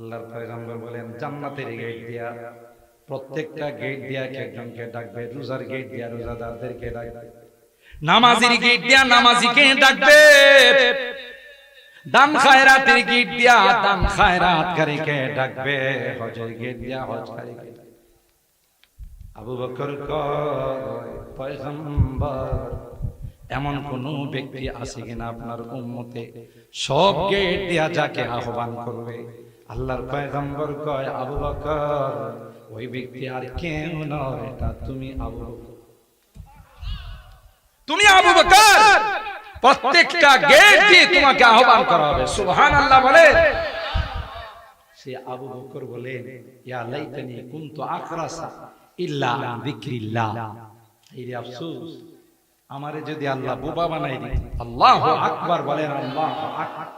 আল্লাহর পয়গম্বর বলেন জান্নাতের গেট দিয়া, প্রত্যেকটা গেট দিয়া একজনকে ডাকবে, রোজার গেট দিয়া রোজাদারদেরকে ডাকবে, নামাজের গেট দিয়া নামাজিকে ডাকবে, দান খায়রাতের গেট দিয়া দান খায়রাতকারীকে ডাকবে, হজের গেট দিয়া হজকারীকে। আবু বকর কয় পয়গম্বর এমন কোন ব্যক্তি আছে কিনা আপনার উম্মতে সব গেট দিয়া যাকে আহ্বান করবে? আল্লাহর পয়গম্বর কয় আবু বকর ওই ব্যক্তি আর কেউ নয়, এটা তুমি আবু বকর। তুমি আবু বকর, প্রত্যেকটা গেট দিয়ে তোমাকে আহ্বান করা হবে। সুবহানাল্লাহ বলে। সে আবু বকর বলে ইয়া লাইতানি কুনতু আকরাসা ইল্লা আন যিকরিল্লাহ, এই আফসোস আমারে যদি আল্লাহ বোবা বানাই দিত। আল্লাহু আকবার বলেন, আল্লাহু আকবার।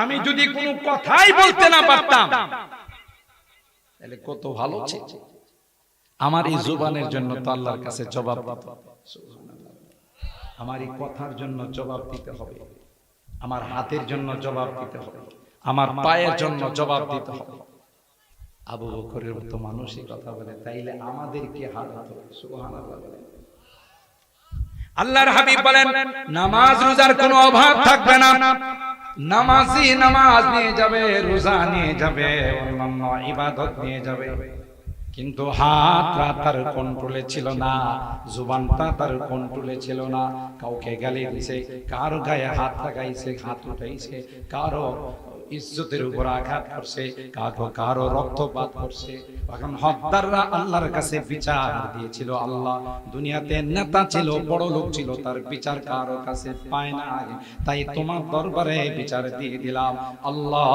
আমি যদি কোনো কথাই বলতে না পারতাম তাহলে কত ভালো ছিল। আমার এই জবানের জন্য তো আল্লাহর কাছে জবাব দিতে হবে। সুবহানাল্লাহ। আমার এই কথার জন্য জবাব দিতে হবে, আমার হাতের জন্য জবাব দিতে হবে, আমার পায়ের জন্য জবাব দিতে হবে। আবু বকরের মতো মানুষই কথা বলে, তাইলে আমাদের কি হালত হবে? সুবহানাল্লাহ। আল্লাহর হাবিব বলেন নামাজ রোজার কোনো অভাব থাকবে না। নামাজি নামাজ নিয়ে যাবে, রোজা নিয়ে যাবে, অন্যান্য ইবাদত নিয়ে যাবে, কিন্তু হাতটা তার কন্ট্রোলে ছিল না, জুবানটা তার কন্ট্রোলে ছিল না। কাউকে গালি দিছে, কারো গায়ে হাত লাগাইছে, হাত উঠাইছে, কারো ইজ্জতের উপর আঘাত করছে, কারো রক্তপাত করছে। এখন হদ্দাররা আল্লাহর কাছে বিচার দিয়েছিল। আল্লাহ দুনিয়াতে নেতা ছিল, বড় লোক ছিল, তার বিচার কারো কাছে পায় না, তাই তোমার দরবারে বিচার দিয়ে দিলাম। আল্লাহ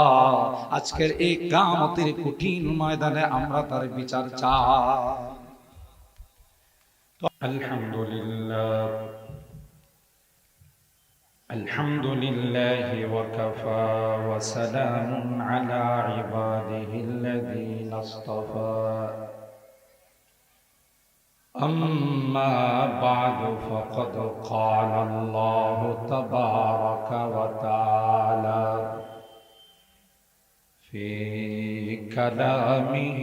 আজকের এই কিয়ামতের কঠিন ময়দানে আমরা তার বিচার চাই। আলহামদুলিল্লাহ, আলহামদুলিল্লাহি ওয়া কাফা ওয়া সালামুন আলা ইবাদিহিল্লাযীনা ইসতাফা। أما بعد فقد قال الله تبارك وتعالى في كلامه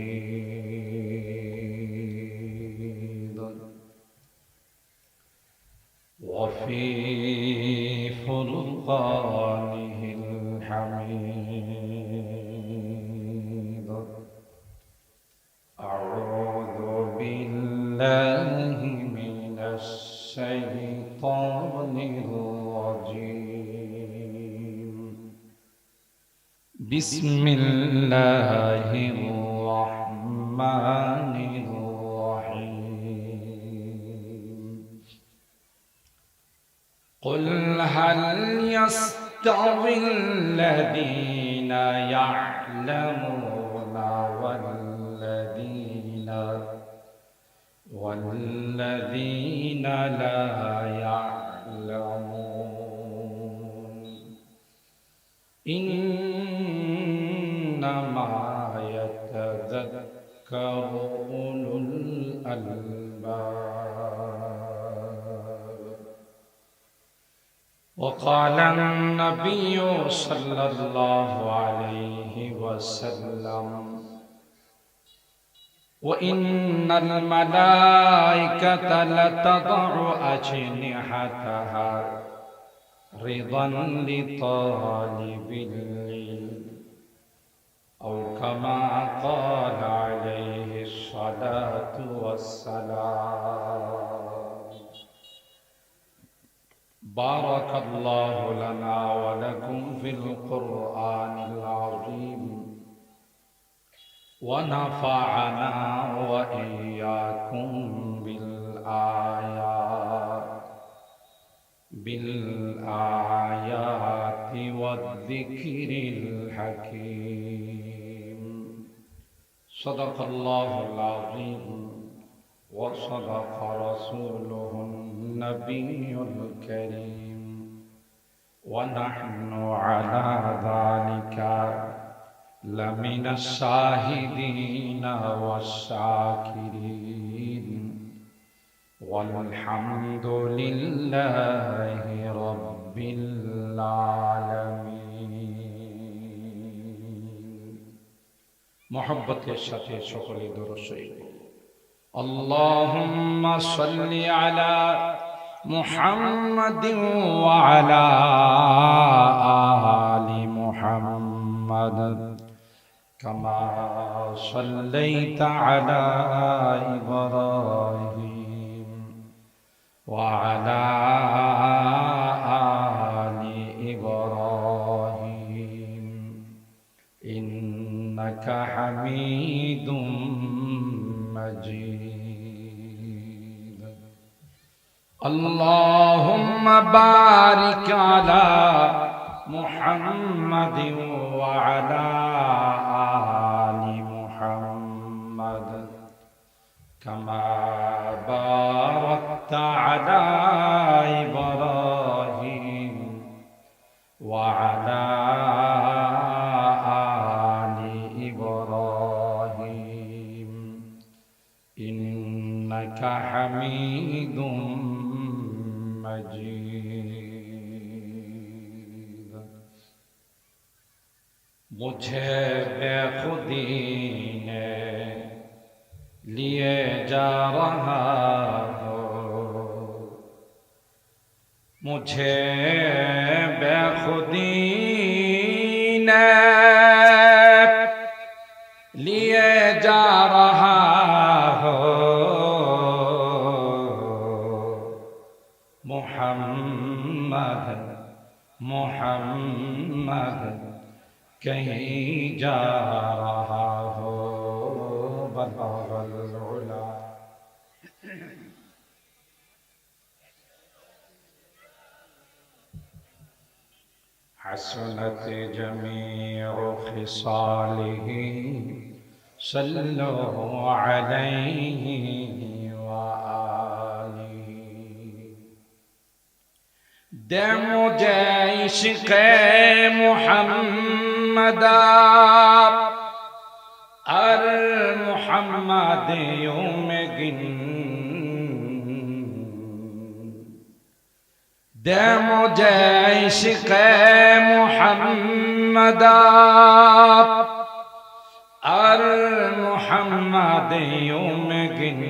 المجيد وفي فرقانه الحميد. أعوذ بالله من الشيطان الرجيم. بسم الله الرحمن الرحيم. قل هل يستوي الذين يعلمون والذين لا يعلمون؟ إنما يتذكر أولو الألباب. وقال النبي صلى الله عليه وسلم وإن الملائكة لتضع أجنحتها رضا لطالب العلم أو كما قال عليه الصلاة والسلام. بارك الله لنا ولكم في القرآن العظيم ونفعنا وإياكم بالآيات والذكر الحكيم. صدق الله العظيم وصدق رسوله النبي الكريم ونحن على ذلك لمن الشاهدين والشاكرين والحمد لله رب العالمين. মোহাব্বতের সাথে সকলে দরুদ শরীফ পড়ুন। আল্লাহুম্মা সাল্লি আলা মুহাম্মাদিন ওয়া আলা আলি মুহাম্মাদ কামা সাল্লাইতা আলা ইব্রাহিম ওয়া আলা আলি ইব্রাহিম ইন্নাকা হামিদুম মাজিদ। আল্লাহুম্মা বারিক আলা মুহাম্মাদিন ওয়া আলা আলি মুহাম্মাদ কামা বারাকতা আলা ইব্রাহিম ওয়া আলা আলি ইব্রাহিম ইন্নাকা হামিদুম मजीद। मुझे बेखुदी ने लिए जा रहा हो, मुझे बेखुदी ने लिए जा रहा हो, मोहम्मद मोहम्मद कहीं जा रहा हो, बलगल उला। हसनत जमीउ खिसालिही सल्लु अलैहि व आलिहि। दे मुझे इश्क़ मुहम्मदा अर मुहम्मदियों में गिन, दे मुझे इश्क़ मुहम्मदा अर मुहम्मदियों में गिन,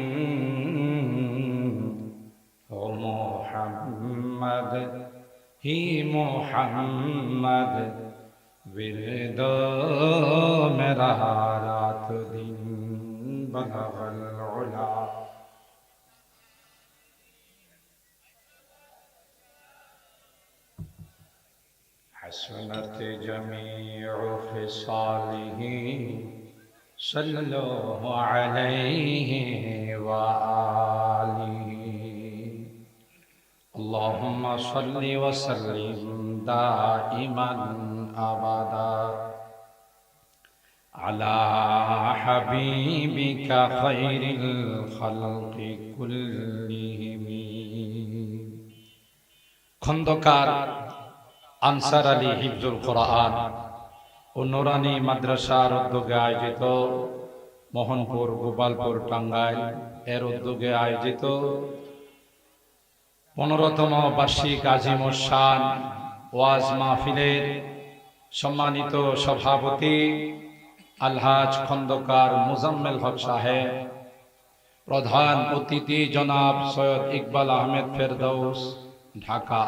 ओ मोहम्मद ही मोहम्मद विरदो मेरा रात दिन बलगल उला। हसनत जमीउ खिसालिही सल्लु अलैहि व आलिहि। अल्लाहुम्मा सल्लि व सल्लिम दाइमन अबदा अला हबीबिका खैरिल खल्क़ि कुल्लिहिम। खंदकार আনসার আলী হিফজুল কোরআন ও নুরানি মাদ্রাসার উদ্যোগে আয়োজিত মোহনপুর গোপালপুর টাঙ্গাইল এর উদ্যোগে আয়োজিত 15তম বার্ষিক আজিমুস শান ওয়াজ মাহফিলের সম্মানিত সভাপতি আলহাজ খন্দকার মুজাম্মেল হক সাহেব, প্রধান অতিথি জনাব সৈয়দ ইকবাল আহমেদ ফেরদৌস ঢাকা।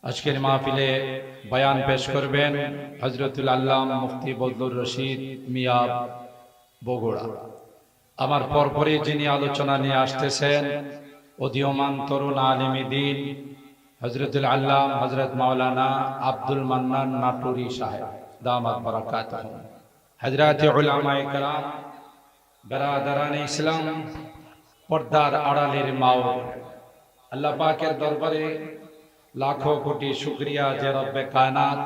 আজকের মাহফিলে বয়ান পেশ করবেন হযরতুল আল্লামা মুফতি বদলুর রশিদ মিয়া বগুড়া। আমার পরপরই যিনি আলোচনা নিয়ে আসতেছেন উদীয়মান তরুণ আলেমে দ্বীন হযরতুল আল্লামা হযরত মাওলানা আব্দুল মান্নান নাটুরি সাহেব দামাত বারাকাতুহু। হযরতে উলামায়ে কেরাম, বেরাদারানে ইসলাম, পর্দার আড়ালের মা, আল্লাহ পাকের দরবারে লাখো কোটি শুকরিয়া যে রব্বে কায়নাত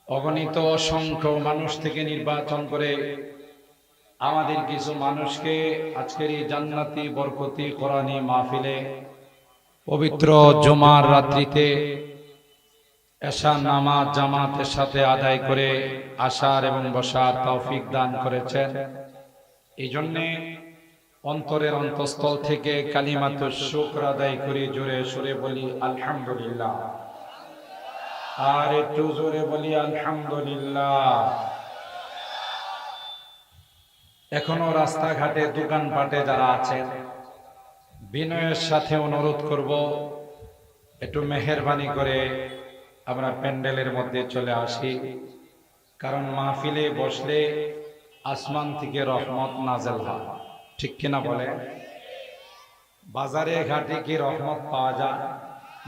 অগণিত অসংখ্য মানুষ থেকে নির্বাচন করে আমাদের কিছু মানুষকে আজকের এই জান্নাতি বরকতি কোরআনী মাহফিলে পবিত্র জুমার রাত্রিতে এশা নামাজ জামাতের সাথে আদায় করে আসার এবং বসার তৌফিক দান করেছেন। এই জন্যে অন্তরের অন্তঃস্থল থেকে কালিমাতুশ শুকর আদায় করে জোরে সুরে বলি আলহামদুলিল্লাহ। আর একটু জোরে বলি আলহামদুলিল্লাহ। এখনো রাস্তাঘাটে দোকানপাটে যারা আছেন, বিনয়ের সাথে অনুরোধ করব একটু মেহেরবানি করে আমরা প্যান্ডেলের মধ্যে চলে আসি, কারণ মাহফিলে বসলে আসমান থেকে রহমত নাজেল হয়, ঠিক কিনা বলে? বাজারে ঘাটে কি রহমত পাওয়া যায়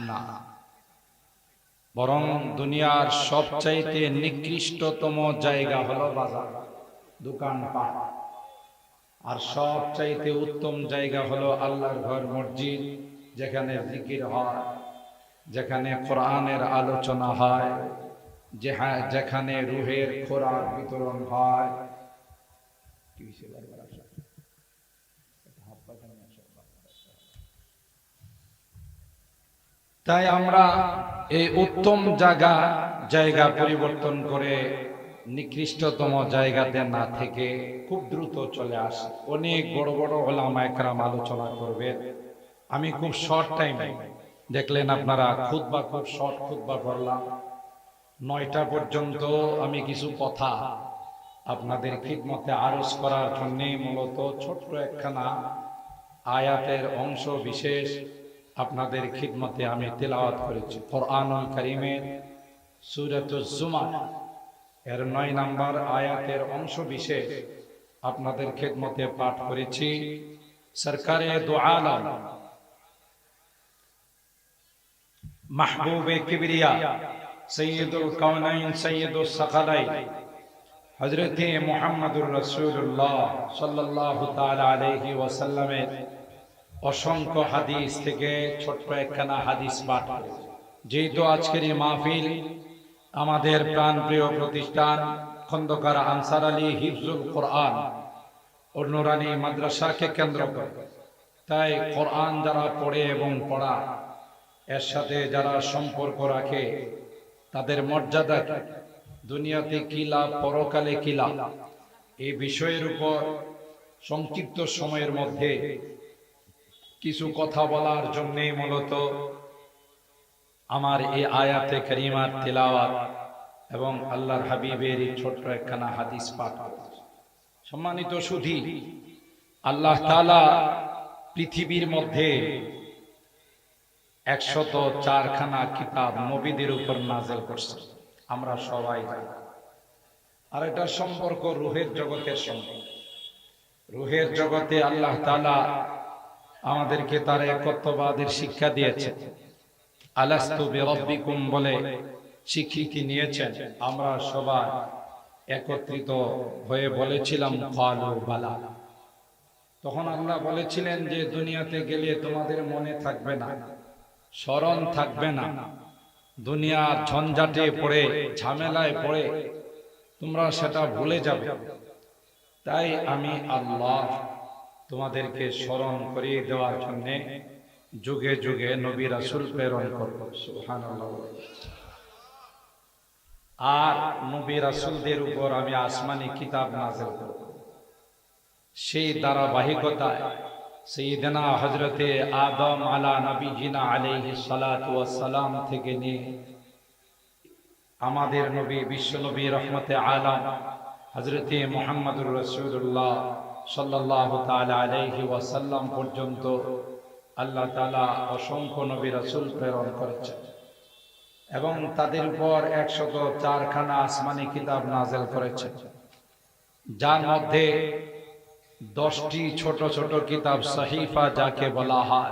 না, বরং দুনিয়ার সবচাইতে নিকৃষ্টতম জায়গা হলো বাজার, দোকানপাট। আর সবচাইতে উত্তম জায়গা হলো আল্লাহর ঘর, মসজিদ, যেখানে জিকির হয়, যেখানে কোরআনের আলোচনা হয়, যেখানে রুহের খোরাক বিতরণ হয়। তাই আমরা এই উত্তম জায়গা পরিবর্তন করে নিকৃষ্টতম জায়গাতে না থেকে খুব দ্রুত চলে আসি। অনেক বড় বড় ওলামা একরাম আলোচনা করবে, আমি খুব শর্ট টাইমে, দেখলেন আপনারা খুতবা, খুব শর্ট খুতবা করলাম। 9টা পর্যন্ত আমি কিছু কথা আপনাদের খিদমতে আরজ করার জন্য মূলত ছোট্ট একখানা আয়াতের অংশ বিশেষ আপনাদের খিদমতে আমি তেলাওয়াত করেছি। কোরআনুল কারীমের সূরাতুজ জুমার এর 9 নম্বর আয়াতের অংশ বিশেষ আপনাদের খিদমতে পাঠ করেছি। সরকারে দু আলম, মাহবুবে কিবরিয়া, সৈয়দুল কাউনাইন, সৈয়দুস সাকালাইন, হযরত মুহাম্মদুর রাসূলুল্লাহ সাল্লাল্লাহু তাআলা আলাইহি ওয়াসাল্লামের অসংখ্য হাদিস থেকে ছোট্ট একখানা হাদিস পাঠ করেছি। যেহেতু আজকের এই মাহফিল আমাদের প্রাণপ্রিয় প্রতিষ্ঠান খন্দকার আনসার আলী হিফজুল কোরআন ও নুরানি মাদ্রাসাকে কেন্দ্র করে, তাই কোরআন যারা পড়ে এবং পড়ায়, এর সাথে যারা সম্পর্ক রাখে, তাদের মর্যাদা দুনিয়াতে কি লাভ, পরকালে কি লাভ, এই বিষয়ের উপর সংক্ষিপ্ত সময়ের মধ্যে কিছু কথা বলার জন্য মূলত আমার এই আয়াতে কারিমার তিলাওয়াত এবং আল্লাহর হাবিবের এই ছোট্ট একখানা হাদিস পাঠ। সম্মানিত সুধী, আল্লাহ তাআলা পৃথিবীর মধ্যে 104খানা কিতাব নবীদের উপর নাযিল করছেন, আমরা সবাই জানি। আর এটার সম্পর্ক রূহের জগতের সঙ্গে। রূহের জগতে আল্লাহ তাআলা আমাদেরকে তার একত্ববাদের শিক্ষা দিয়েছেন। আলাস্তু বিরাব্বিকুম বলে স্বীকৃতি নিয়েছেন। আমরা সবাই একত্রিত হয়ে বলেছিলাম ক্বালু বালা। তখন আল্লাহ বলেছিলেন যে দুনিয়াতে গেলে তোমাদের মনে থাকবে না, স্মরণ থাকবে না, দুনিয়ার ঝঞ্ঝাটে পড়ে, ঝামেলায় পড়ে তোমরা সেটা ভুলে যাবে। তাই আমি আল্লাহ তোমাদেরকে স্মরণ করিয়ে দেওয়ার জন্য যুগে যুগে নবী রাসূল প্রেরণ করব। সুবহানাল্লাহ। আর নবী রাসূলদের উপর আমি আসমানি কিতাব নাযিল করব। সেই ধারাবাহিকতায় সাইয়েদনা হযরতে আদম আলা নবীজিনা আলাইহিস সালাতু ওয়াস সালাম থেকে নিয়ে আমাদের নবী, বিশ্ব নবী, রহমতে আলাম হযরতে মুহাম্মদুর রাসূলুল্লাহ সাল্লাল্লাহু তাআলা আলাইহি ওয়াসাল্লাম পর্যন্ত আল্লাহ তাআলা অসংখ্য নবী রাসূল প্রেরণ করেছেন এবং তাদের উপর 104খানা আসমানি কিতাব নাযিল করেছেন, যার মধ্যে 10টি ছোট ছোট কিতাব সহিফা যাকে বলা হয়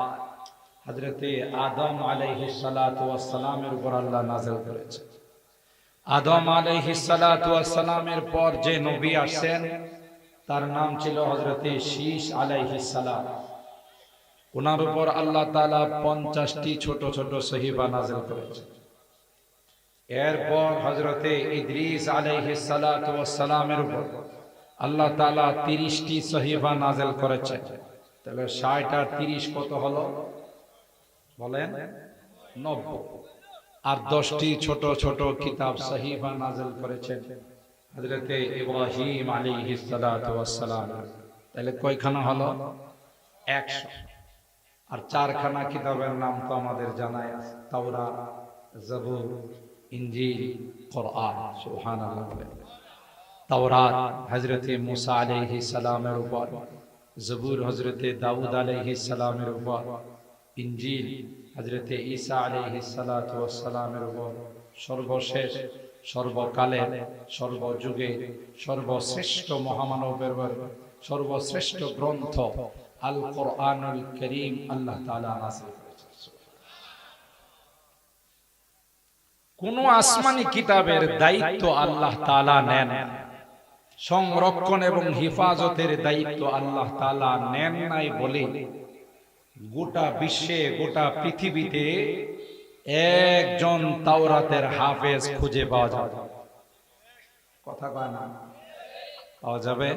হযরতে আদম আলাইহিস সালাতু ওয়াস সালামের উপর আল্লাহ নাযিল করেছেন। আদম আলাইহিস সালাতু ওয়াস সালামের পর যে নবী আসেন তার নাম ছিল হযরতে শীস আলাইহিস সালাম। ওনার উপর আল্লাহ তাআলা 50টি ছোট ছোট সহিফা নাযিল করেছেন। এরপর হযরতে ইদ্রিস আলাইহিস সালাতু ওয়াস সালামের উপর আল্লাহ তাআলা 30টি সহিফা নাযিল করেছেন। তাহলে 60 আর 30 কত হলো বলেন? 90। আর 10টি ছোট ছোট কিতাব সহিফা নাযিল করেছেন হযরতে ইব্রাহিম আলাইহিস সালাতু ওয়াস সালাম। তাহলে কয়খানা হলো? 100। আর 4খানা কিতাবের নাম তো আমাদের জানাই আছে, তাওরাত, জবুর, ইনজিল, কোরআন। সুবহানাল্লাহ। তাওরাত হযরতে মুসা আলাইহিস সালামের উপর, জবুর হযরতে দাউদ আলাইহিস সালামের উপর, ইনজিল হযরতে ঈসা আলাইহিস সালাতু ওয়াস সালামের উপর, সর্বশেষ সর্বকালে সর্বযুগে সর্বশ্রেষ্ঠ মহামানবের উপর সর্বশ্রেষ্ঠ গ্রন্থ আল কোরআনুল কারীম আল্লাহ তাআলা নাযিল করেছেন। কোন আসমানি কিতাবের দায়িত্ব আল্লাহ তাআলা নেন, সংরক্ষণ এবং হেফাজতের দায়িত্ব আল্লাহ তাআলা নেন নাই বলে গোটা বিশ্বে গোটা পৃথিবীতে একজন তাওরাতের হাফেজ খুঁজে পাওয়া যাবে। কথা কয় না? পাওয়া যাবে?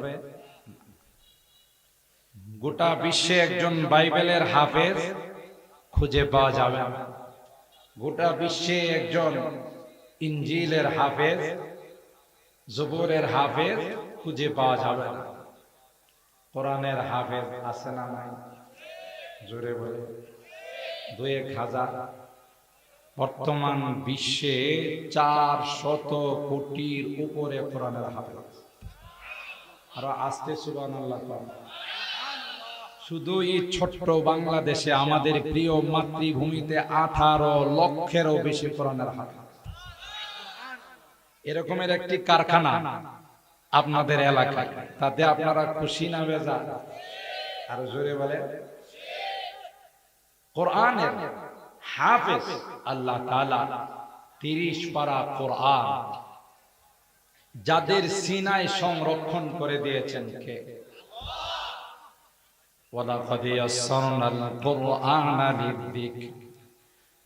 গোটা বিশ্বে একজন বাইবেলের হাফেজ খুঁজে পাওয়া যাবে না। গোটা বিশ্বে একজন ইনজিলের হাফেজ, জবুরের হাফেজ খুঁজে পাওয়া যাবে না। কোরআনের হাফেজ আছে না নাই? জোরে বলে। 2-1000। বর্তমান বিশ্বে 400 কোটির উপরে কোরআনের হাফেজ। আরো আসতে সুবহানাল্লাহ। শুধু এই ছোট্ট বাংলাদেশে আমাদের প্রিয় মাতৃভূমিতে 18 লক্ষেরও বেশি কোরআনের হাফেজ। এরকমের একটি কারখানা আপনাদের এলাকায়, তাতে আপনারা খুশি না বেজার? আরো জোরে বলে। কোরআনের হাফেজ আল্লাহ তাআলা 30 পারা কোরআন যাদের সিনায় সংরক্ষণ করে দিয়েছেন কে? ওয়ালাকাদ ইয়াসসারনাল কুরআনা লিযিকর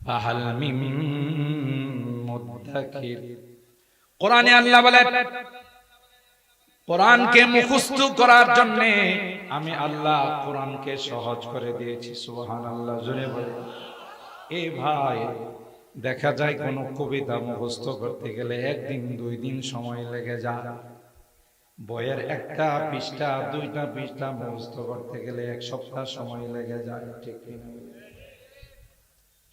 ফাহাল মিন মুদ্দাকির। কোরআনে আল্লাহ বলেন, কোরআনকে মুখস্থ করার জন্য আমি আল্লাহ কোরআনকে সহজ করে দিয়েছি। সুবহানাল্লাহ, জোরে বলে। এ ভাই, দেখা যায় কোন কবিতা মুখস্থ করতে গেলে 1 দিন 2 দিন সময় লেগে যায়। বইয়ের 1টা পৃষ্ঠা 2টা পৃষ্ঠা মুখস্থ করতে গেলে 1 সপ্তাহ সময় লেগে যায়। ঠিক কিনা?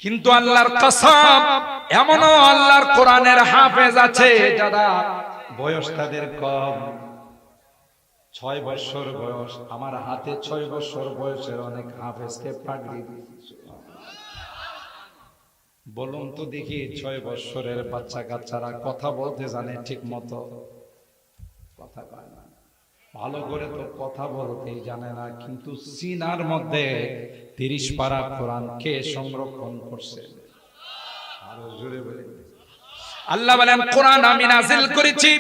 কিন্তু আল্লাহর কসম, এমনও আল্লাহর কোরআনের হাফেজ আছে যারা বয়স তাদের কম, 6 বছর বয়স। আমার হাতে 6 বছর বয়সের অনেক হাফেজকে পাগড়ি দিয়েছে। বলুন তো দেখি, 6 বছরের বাচ্চা কাচ্চারা কথা বলতে জানে ঠিক মতো? কথা কয় না, ভালো করে তো কথা বলতেই জানে না। কিন্তু সিনার মধ্যে 30 পারা কোরআন কে সংরক্ষণ করছে? আরো জোরে বলে। আল্লাহ বলেন, কোরআন আমি নাযিল করেছি,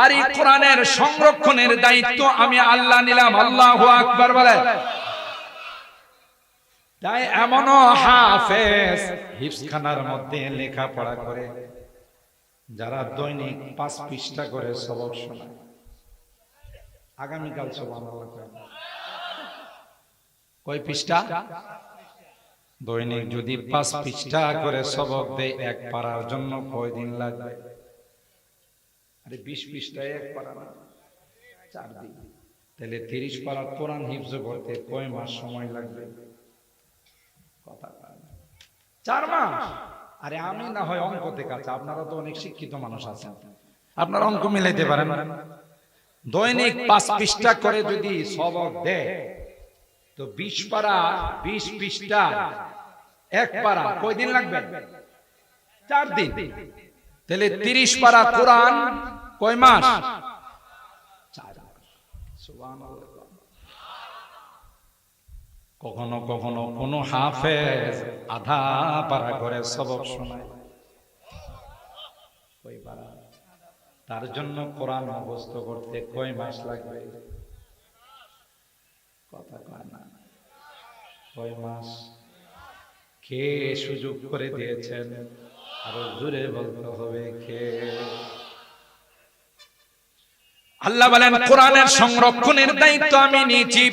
আর এই কোরআনের সংরক্ষণের দায়িত্ব আমি আল্লাহ নিলাম। আল্লাহু আকবার বলে। তাই এমনও হাফেজ হিফজখানার মধ্যে লেখাপড়া করে যারা দৈনিক 5 পৃষ্ঠা করে সবক শোনায়। আগামীকাল সুবহানাল্লাহ কয় পৃষ্ঠা? দৈনিক যদি 5 পৃষ্ঠা করে সবক দেয়, 1 পারার জন্য কয়দিন লাগবে? আরে 20 পৃষ্ঠায় 1 পারা না, 4 দিন। তাহলে 30 পারা কোরআন হিফজ করতে কয় মাস সময় লাগবে? কথা 4 মাস। আরে আমি না হয় অঙ্কতে কাছে, আপনারা তো অনেক শিক্ষিত মানুষ আছেন, আপনারা অঙ্ক মিলাইতে পারেন। দৈনিক 5 পৃষ্ঠা করে যদি সবক দেয় তো 20 পারা 20 পৃষ্ঠা 1 পারা কয়দিন লাগবে? 4 দিন। তাহলে 30 পারা কোরআন কয় মাস? 4 মাস। সুবহানাল্লাহ। কখনো কখনো কোন হাফেজ আধা পারা করে সবক শোনায়। কয় পারা? তার জন্য কোরআন মুখস্থ করতে কয় মাস লাগবে? কথা কয় না, কয় মাস? কে সুযোগ করে দিয়েছেন? আরো জোরে বলতে হবে কে? আল্লাহ বলেন, কোরআনের সংরক্ষণের দায়িত্ব আমি নিয়েছি।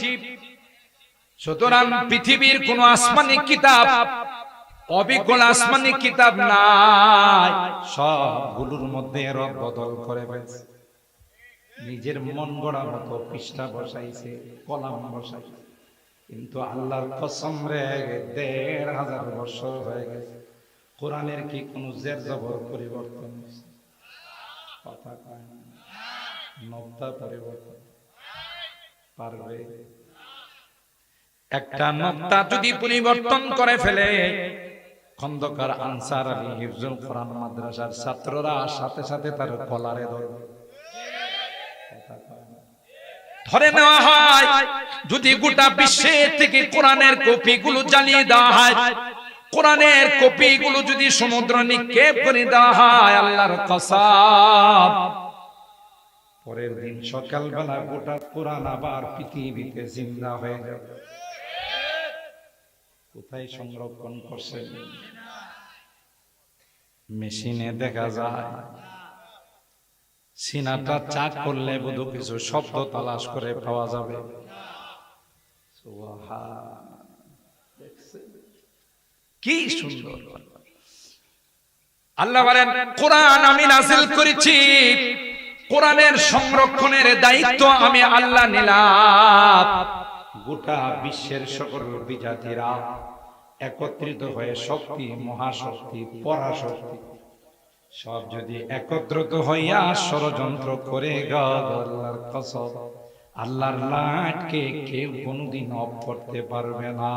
সুতরাং পৃথিবীর কোন আসমানি কিতাব, অবিকল আসমানি কিতাব নাই, সবগুলোর মধ্যে রদ বদল করে ফেলছে। নিজের মন গড়া মতো পৃষ্ঠা বসাইছে, কলাম বসাইছে। কিন্তু আল্লাহর কসম রে, 1500 বছর হয়ে গেছে, কোরআনের কি কোন জের জবর পরিবর্তন হয়েছে? কথা কয় না। নকতা পরিবর্তন পারবে? একটা নকতা যদি পরিবর্তন করে ফেলে, খন্দকার আনসার আলী হিফজুল কোরআন মাদ্রাসার ছাত্ররা সাথে সাথে তার কলারে ধরে নেওয়া হয়। যদি গোটা বিশ্বের থেকে কোরআনের কপিগুলো জ্বালিয়ে দেওয়া হয়, কোরআনের কপিগুলো যদি সমুদ্র নিক্ষেপ করে দেওয়া হয়, আল্লাহর কসম পরের দিন সকালবেলা গোটা কোরআন আবার পৃথিবীতে জিন্দা হয়ে যাবে। কোথায় সংরক্ষণ করছেন? মেশিনে দেখা যায়। সিনাটা চাক করলে বোধ কিছু শব্দ তালাশ করে পাওয়া যাবে। কি সুন্দর! আল্লাহ বলেন, কোরআন আমি নাযিল করেছি, কোরআনের সংরক্ষণের দায়িত্ব আমি আল্লাহ নিলাম। গোটা বিশ্বের সকল বিজাতিরা একত্রিত হয়ে শক্তি, মহাশক্তি, পরাশক্তি সব যদি একত্রিত হইয়া ষড়যন্ত্র করে আল্লাহর কসম, আল্লাহর লাটকে কেউ কোনদিন অফ করতে পারবে না।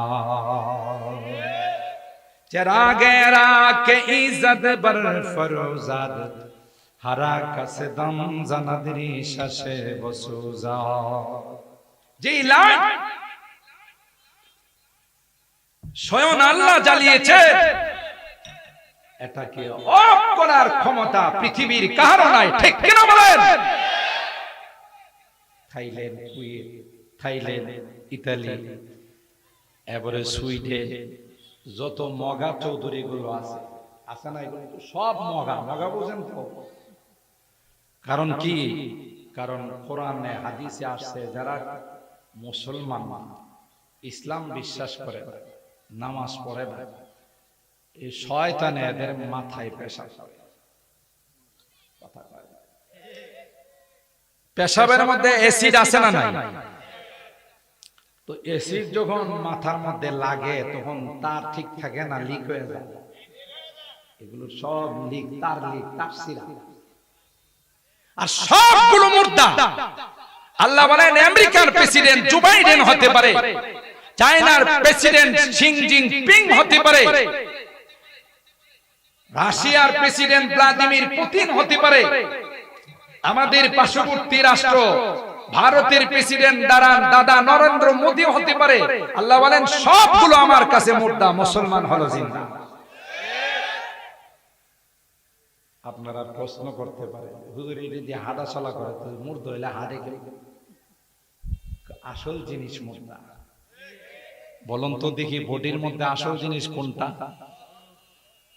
চেরাগে রাকে ইজ্জত বর ফরোজাদ, হারা কাছে দম জানাদরি শাসে বসুজা। যে লাট স্বয়ং আল্লাহ জ্বালিয়েছে, এটাকে অফ করার ক্ষমতা পৃথিবীর কারো নাই। ঠিক কিনা বলেন? থাইল্যান্ড, কুয়েত, থাইল্যান্ড, ইতালি, এবারে সুইডেন, যত মগা চৌধুরী গুলো আছে না, এগুলো সব মগা। মগা বুঝেন তো? কারণ কি? কারণ কোরআনে হাদিসে আসছে, যারা মুসলমান ইসলাম বিশ্বাস করে, নামাজ পড়ে না, এই শয়তানে এদের মাথায় পেশাব করে। পেশাবের মধ্যে অ্যাসিড আছে না নাই? তো অ্যাসিড যখন মাথার মধ্যে লাগে তখন তার ঠিক থাকে না, লিক হয়ে যায়। এগুলো সব লিক, তার লিক, তাফসীরা। আর সবগুলো মুর্দা। আল্লাহ বলেন, আমেরিকার প্রেসিডেন্ট জো বাইডেন হতে পারে, চায়নার প্রেসিডেন্ট শি জিনপিং হতে পারে, রাশিয়ার প্রেসিডেন্ট ভ্লাদিমির পুতিন হতে পারে, আমাদের পার্শ্ববর্তী রাষ্ট্র ভারতের প্রেসিডেন্ট দাদা নরেন্দ্র মোদী হতে পারে। আল্লাহ বলেন, সবগুলো আমার কাছে মুর্দা, মুসলমান হলো জিন্দা। আপনারা প্রশ্ন করতে পারেন, হুজুর এই যে হাঁটা চলা করে তো মুর্দা হইলে হাঁটে কে? আসল জিনিস মুর্দা। বলুন তো দেখি, বডির মধ্যে আসল জিনিস কোনটা?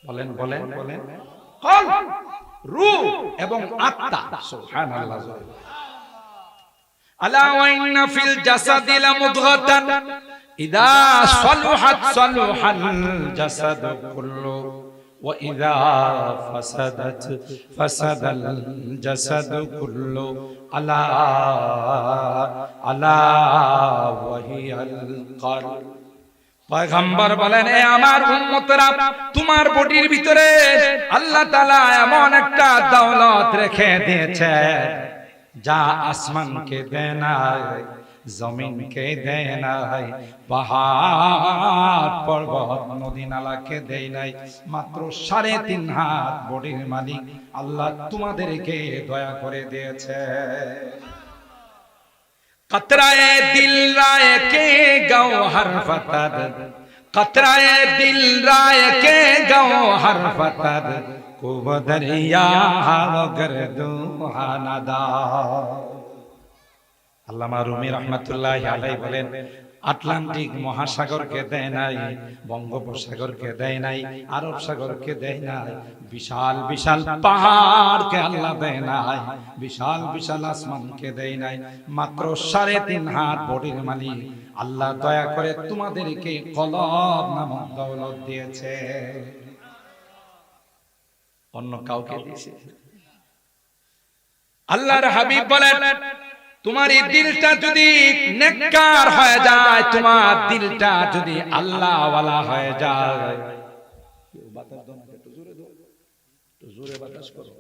বলেন বলেন বলেন। কল, রূহ এবং আত্মা। সুবহানাল্লাহ। আলা ওয়া ইন্না ফিল জাসাদি লামুদগাতান ইযা সালুহাত সালুহাল জাসাদু কুল্লু ওয়া ইযা ফাসাদাত ফাসাদাল জাসাদু কুল্লু। আলা আলা ওয়া হিয়াল কলব। পয়গম্বর বলেন, এ আমার উম্মতরা, তোমার বডির ভিতরে আল্লাহ তাআলা এমন একটা দৌলত রেখে দিয়েছে যা আসমানকে দেয় নাই, জমিনকে দেয় নাই, পাহাড় পর্বত নদী নালাকে দেয় নাই। মাত্র 3.5 হাত বডির মালিক আল্লাহ তোমাদেরকে দয়া করে দিয়েছে। कतराए दिल राय के गौहर फतर, कतराए दिल राय के गौहर फतर, को दरिया गर्दू हानादा। আল্লামা রুমি রাহমাতুল্লাহি আলাইহি বলেন, আটলান্টিক মহাসাগরকে দেয় নাই, বঙ্গোপসাগরকে দেয় নাই, আরব সাগরকে দেয় নাই, বিশাল বিশাল পাহাড়কে আল্লাহ দেয় নাই, বিশাল বিশাল আসমানকে দেয় নাই। মাত্র 3.5 হাত বডির মালিক আল্লাহ দয়া করে তোমাদেরকে কলব নামক দৌলত দিয়েছে। অন্য কাউকে দিয়েছে? আল্লাহর হাবিব বলেন, তোমার এই দিলটা যদি নেককার হয়ে যায়, তোমার দিলটা যদি আল্লাহ ওয়ালা হয়ে যায়, বাতাস দাও না, একটু জোরে দাও, একটু জোরে বাতাস করো।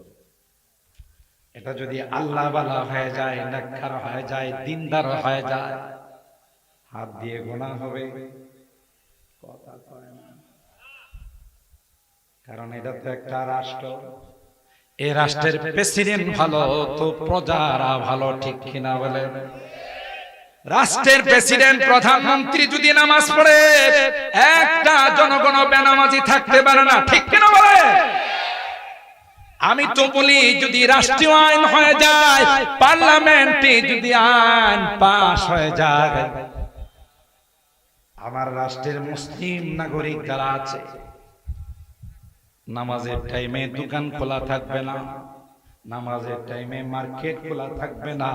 এটা যদি আল্লাহ ওয়ালা হয়ে যায়, নেককার হয়ে যায়, দিনদার হয়ে যায়, হাত দিয়ে গোনা হবে, কথা কয় না। কারণ এটা তো একটা রাষ্ট্র, এই রাষ্ট্রের প্রেসিডেন্ট ভালো তো প্রজারা ভালো, ঠিক কিনা বলে? রাষ্ট্রের প্রেসিডেন্ট প্রধানমন্ত্রী যদি নামাজ পড়ে, একটা জনগণ বেনামাজি থাকতে পারে না, ঠিক কিনা বলে? আমি তো বলি যদি রাষ্ট্রীয় আইন হয়ে যায়, পার্লামেন্টে যদি আইন পাস হয়ে যায়, আমার রাষ্ট্রের মুসলিম নাগরিক যারা আছে, নামাজের টাইমে দোকান খোলা থাকবে না, নামাজের টাইমে মার্কেট খোলা থাকবে না,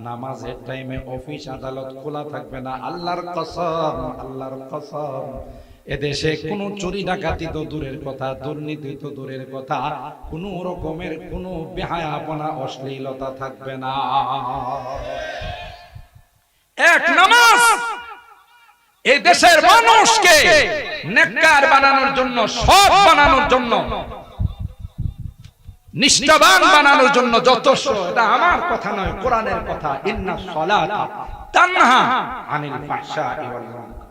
নামাজের টাইমে অফিস আদালত খোলা থাকবে না। আল্লাহর কসম, আল্লাহর কসম, এদেশে কোনো চুরি ডাকাতি তো দূরের কথা, দুর্নীতি তো দূরের কথা, কোনো রকমের কোনো বেহায়াপনা অশ্লীলতা থাকবে না। এক নামাজ এই দেশের মানুষকে নেককার বানানোর জন্য, সৎ বানানোর জন্য, নিষ্ঠাবান বানানোর জন্য যথেষ্ট। এটা আমার কথা নয়, কোরআনের কথা। ইন্নাস সালাতা তানহা আনিল ফাহশাই ওয়াল মুনকার।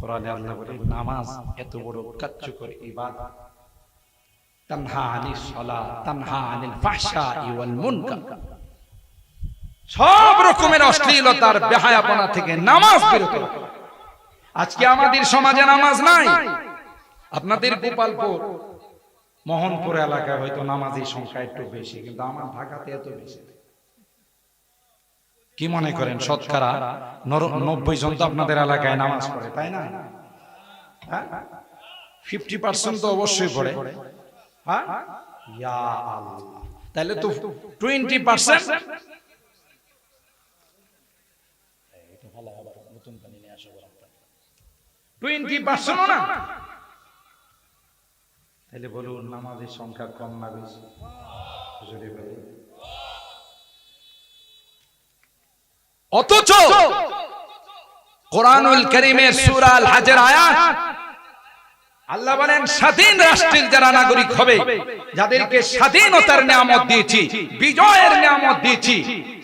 কোরআনে আল্লাহ বলে নামাজ এত বড় কার্যকর ইবাদত, তানহা আনিস সালাত তানহা আনিল ফাহশাই ওয়াল মুনকার। সব রকমের অশ্লীলতার, বেহায়াপনা থেকে নামাজ বিরত। আজকে আমাদের সমাজে নামাজ নাই। আপনাদের গোপালপুর, মোহনপুর এলাকায় হয়তো নামাজের সংখ্যা একটু বেশি, কিন্তু আমার ঢাকাতে এত বেশি। কি মনে করেন শতকরা 90 জন তো আপনাদের এলাকায় নামাজ পড়ে, তাই না? 50% তো অবশ্যই পড়ে। হ্যাঁ, ইয়া আল্লাহ, তাহলে তো 20%। নতুন পানি নিয়ে আসো, 20% না? তাহলে বলুন নামাজের সংখ্যা কম না বেশি? অথচ কোরআনুল কারীমের সূরা আল হজের আয়াত আল্লাহ বলেন স্বাধীন রাষ্ট্রের যারা নাগরিক হবে, যাদেরকে স্বাধীনতার নিয়ামত দিয়েছি, বিজয়ের নিয়ামত দিয়েছি,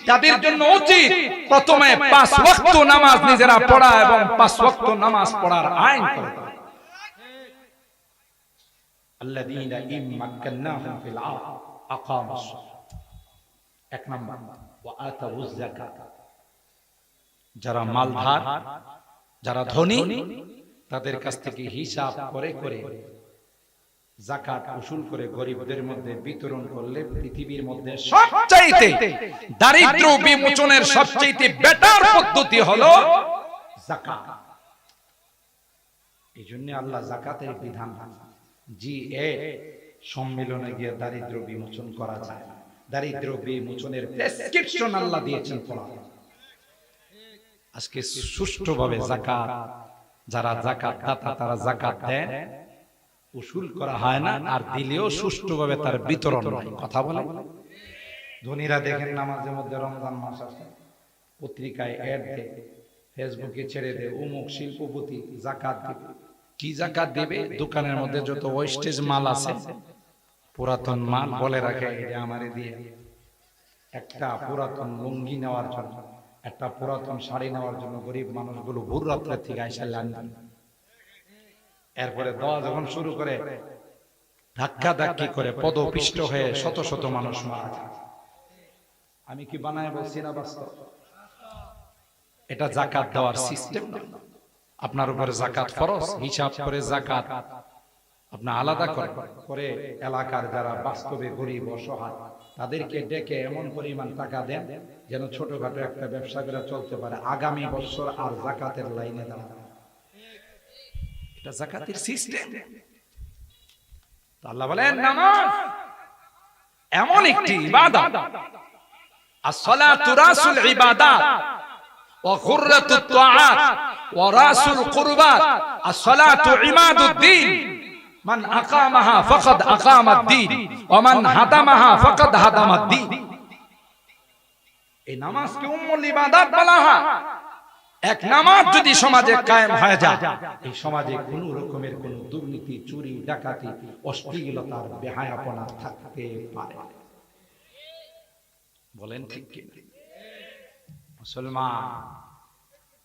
তাদের জন্য উচিত প্রথমে 5 ওয়াক্ত নামাজ নিজেরা পড়া এবং 5 ওয়াক্ত নামাজ পড়ার আইন করা। আল্লাযীনা ইম্মাক্কান্নাহুম ফিল আরদ আকামুস সালাত। এক নাম্বার, ওয়া আতাউয যাকাত। যারা মালধার, যারা ধনী, তাদের কাছ থেকে হিসাব করে করে যাকাত উসুল করে গরিবদের মধ্যে বিতরণ করলে পৃথিবীর মধ্যে সবচাইতে দারিদ্র বিমোচনের সবচাইতে বেটার পদ্ধতি হলো যাকাত। এইজন্য আল্লাহ যাকাতের বিধান জি8 সম্মেলনে গিয়ে দারিদ্র বিমোচন করা যায়। দারিদ্র বিমোচনের প্রেসক্রিপশন আল্লাহ দিয়েছেন কোরআনে। আজকে সুষ্ঠুভাবে যাকাত, যারা যাকাত দাতা তারা যাকাত দেন, উসুল করা হয় না, আর দিলেও সুষ্ঠুভাবে তার বিতরণ হয়। কথা বলে ধনীরা দেখেন নামাজের মধ্যে রমজান মাস আসে, পত্রিকায় অ্যাড দেয়, ফেসবুকে ছেড়ে দেয়, অমুক শিল্পপতি যাকাত দিবে। কি যাকাত দিবে? দোকানের মধ্যে যত ওয়েস্টেজ মাল আছে, পুরাতন মাল বলে রাখে, এটা আমারে দিয়ে। একটা পুরাতন লুঙ্গি নেওয়ার জন্য, একটা পুরাতন শাড়ি নেওয়ার জন্য গরিব মানুষগুলো ভোর রাত্রে থেকে আইসা লাইন। এরপরে দেওয়া যখন শুরু করে, ধাক্কা ধাক্কি করে পদপিষ্ট হয়ে শত শত মানুষ মারা যায়। আমি কি বানায় বলছি না বাস্তব? এটা যাকাত দেওয়ার সিস্টেম না। আপনার উপরে যাকাত ফরজ, হিসাব করে যাকাত আপনি আলাদা করে এলাকার যারা বাস্তবে গরিব অসহায় তাদেরকে ডেকে এমন পরিমাণ টাকা দেন যেন ছোটখাটো একটা ব্যবসা করে চলতে পারে, আগামী বছর আর যাকাতের লাইনে দাঁড়াবে। এটা যাকাতের সিস্টেম। আল্লাহ বলেন নামাজ এমন একটি ইবাদত, as-salatu rasul ibadat wa qurratut ta'at wa rasul qurbat, as-salatu imaduddin, man aqamaha faqad aqama ad-din wa man hadamaha faqad hadama ad-din। এই নামাজকে উম্মুল ইবাদত বলা হয়। এক নামাজ যদি সমাজে কায়েম হয়ে যায়, এই সমাজে কোনো রকমের কোনো দুর্নীতি, চুরি ডাকাতি, অশ্লীলতার বেহায়াপনা থাকতে পারে? বলেন ঠিক কি? মুসলমান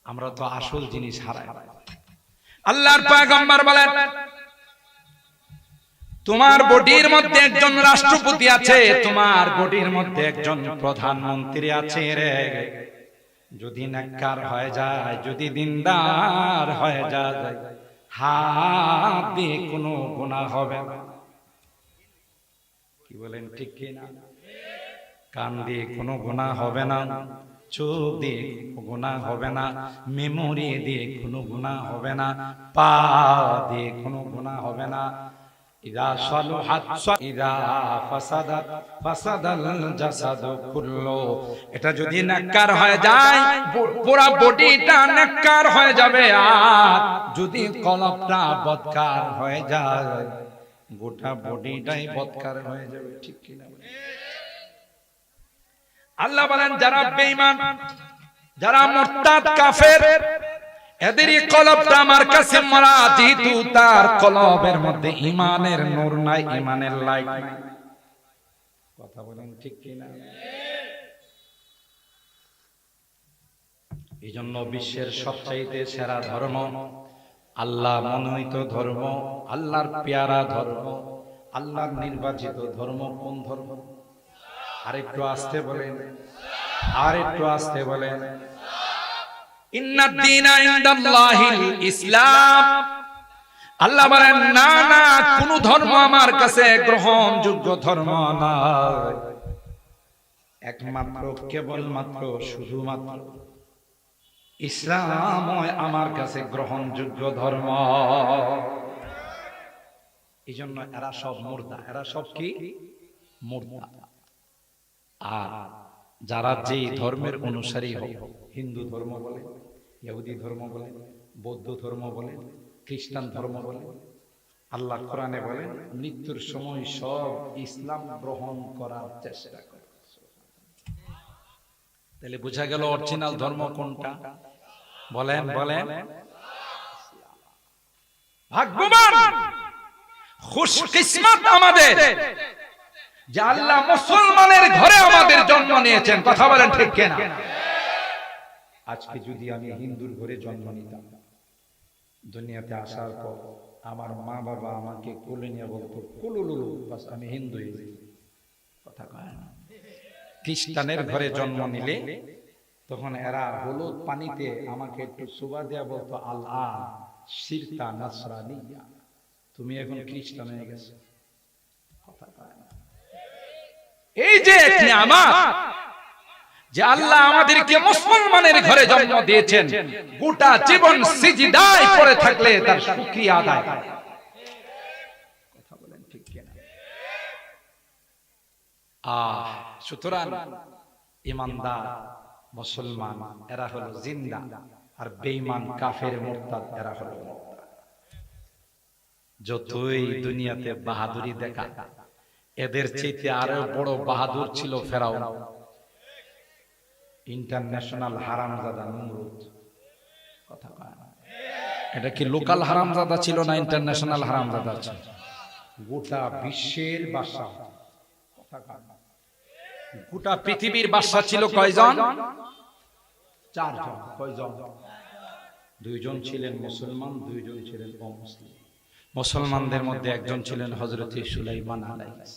আমরা তো আসল জিনিস হারাই। আল্লাহর পয়গম্বর বলেন, তোমার বডির মধ্যে একজন রাষ্ট্রপতি আছে, তোমার বডির মধ্যে একজন প্রধানমন্ত্রী আছে রে, যদি নেককার হয়ে যায়, যদি দিনদার হয়ে যায়, হাত দিয়ে কোনো গুনাহ হবে না। কি বলেন ঠিক কি না? কান দিয়ে কোনো গুনাহ হবে না, চোখ দিয়ে গুনাহ হবে না, মেমোরি দিয়ে কোনো গুনাহ হবে না, পা দিয়ে কোনো গুনাহ হবে না। ইদা সালুহাত ইদা ফাসাদাত ফাসাদাল জাসাদু কুল্লু। এটা যদি নেককার হয়ে যায়, পুরো বডিটা নেককার হয়ে যাবে। আর যদি কলবটা বদকার হয়ে যায়, গোটা বডিটাই বদকার হয়ে যাবে। ঠিক কি না? আল্লাহ বলেন, যারা বেঈমান, যারা মুরতাদ কাফের, এদেরই কলবটা আমার কাছে মরা, যেহেতু তার কলবের মধ্যে ঈমানের নূর নাই, ঈমানের লাইট নাই। কথা বলেন ঠিক কি না? এইজন্য বিশ্বের সবচাইতে সেরা ধর্ম, আল্লাহ মনোনীত ধর্ম, আল্লাহর পেয়ারা ধর্ম, আল্লাহর নির্বাচিত ধর্ম কোন ধর্ম? আরেকটু আসতে বলেন, আরেকটু আসতে বলেন। ইন্নাদ দীনা ইনদাল্লাহিল ইসলাম। আল্লাহ বলেন, না না, কোন ধর্ম আমার কাছে গ্রহণযোগ্য ধর্ম নয়, একমাত্র কেবলমাত্র শুধুমাত্র ইসলাম আমার কাছে গ্রহণযোগ্য ধর্ম। এই জন্য এরা সব মুর্দা, এরা সব কি? মুর্দা। আর যারা যে ধর্মের অনুসারী হয়, হিন্দু ধর্ম বলে, ইহুদি ধর্ম বলে, বৌদ্ধ ধর্ম বলে, খ্রিস্টান ধর্ম বলে, আল্লাহ কোরআনে বলেন মৃত্যুর সময় সব ইসলাম গ্রহণ করার চেষ্টা করে। তাহলে বোঝা গেল অরিজিনাল ধর্ম কোনটা? বলেন বলেন। ভাগ্যবান, খুশকিসমত আমাদের যে আল্লাহ মুসলমানের ঘরে আমাদের জন্ম নিয়েছেন। কথা বলেন ঠিক কিনা? আজকে যদি আমি হিন্দুর ঘরে জন্ম নিতাম, দুনিয়াতে আসার পর আমার মা বাবা আমাকে কোলে নিয়ে বলতো কুলুলুলু, বাস আমি হিন্দু হয়ে যাই। কথা কয় না? খ্রিস্টানের ঘরে জন্ম নিলে তখন এরা হলুদ পানিতে আমাকে একটু সুবা দেয়া বলতো, আল্লাহ সিরতা নাসরানিয়া, তুমি এখন খ্রিস্টান হয়ে গেছো। কথা কয় না? এই যে নিয়ামত যে আল্লাহ আমাদেরকে মুসলমানের ঘরে জন্ম দিয়েছেন, গোটা জীবন সিজদায় পড়ে থাকলে তার শুকরিয়া আদায়। কথা বলেন ঠিক কিনা? সুতরাং ইমানদার মুসলমান এরা হলো জিন্দা, আর বেঈমান কাফের মুরতাদ এরা হলো মুরতাদ। যতই দুনিয়াতে বাহাদুরি দেখা, এদের চাইতে আরো বড় বাহাদুর ছিল ফেরাউন, ইন্টারন্যাশনাল হারামজাদা নমরুদ। কথা কয় না? এটা কি লোকাল হারামজাদা ছিল না ইন্টারন্যাশনাল হারামজাদা ছিল? গোটা বিশ্বের বাদশা। কথা কয় না? গোটা পৃথিবীর বাদশা ছিল কয়জন? চারজন। কয়জন? দুইজন ছিলেন মুসলমান, দুইজন ছিলেন অমুসলিম। মুসলমানদের মধ্যে একজন ছিলেন হযরত সুলাইমান আলাইহিস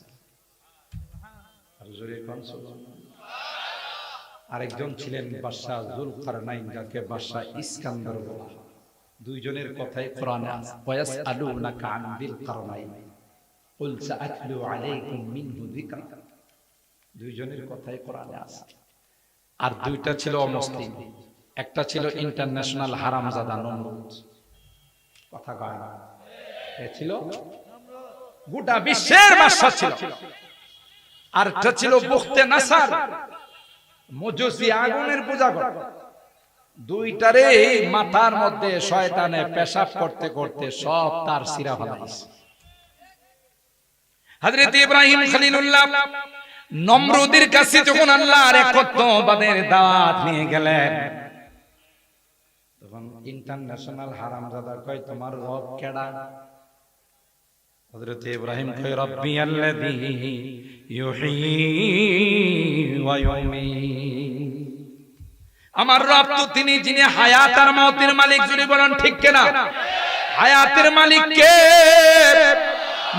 সালাম, আরেকজন ছিলেন বাদশা যুলকারনাইন, যাকে বাদশা ইস্কান্দার বলা। দুইজনের কথাই কোরআনে আছে, ওয়াসআলুনাকা আন যিল কারনাইন কুল সাআতলু আলাইকুম মিনহু যিকরা। দুইজনের কথাই কোরআনে আছে। আর দুইটা ছিল অমুসলিম, একটা ছিল ইন্টারন্যাশনাল হারামজাদা নমরুদ। কথা কয় না? এ ছিল গোটা বিশ্বের বাদশা ছিল। আর একটা ছিল বুখতে নাসার, মজুসি, আগুনের পূজা করে। দুইটারে মাথার মধ্যে শয়তানে পেশাব করতে করতে সব তার শিরা ফেলাইছে। হযরত ইব্রাহিম খলিলুল্লাহ নমরুদের কাছে যখন আল্লাহর একত্ববাদের দাওয়াত নিয়ে গেলেন, তখন ইন্টারন্যাশনাল হারামজাদা কয়, তোমার রব কেডা? হযরত ইব্রাহিম কয় রব্বি আল্লাযী ইউহয়ী ওয়া ইউমীত, আমার রব তো তিনি যিনি হায়াত আর মওতের মালিক। যদি বলেন ঠিক কিনা? হায়াতের মালিক কে?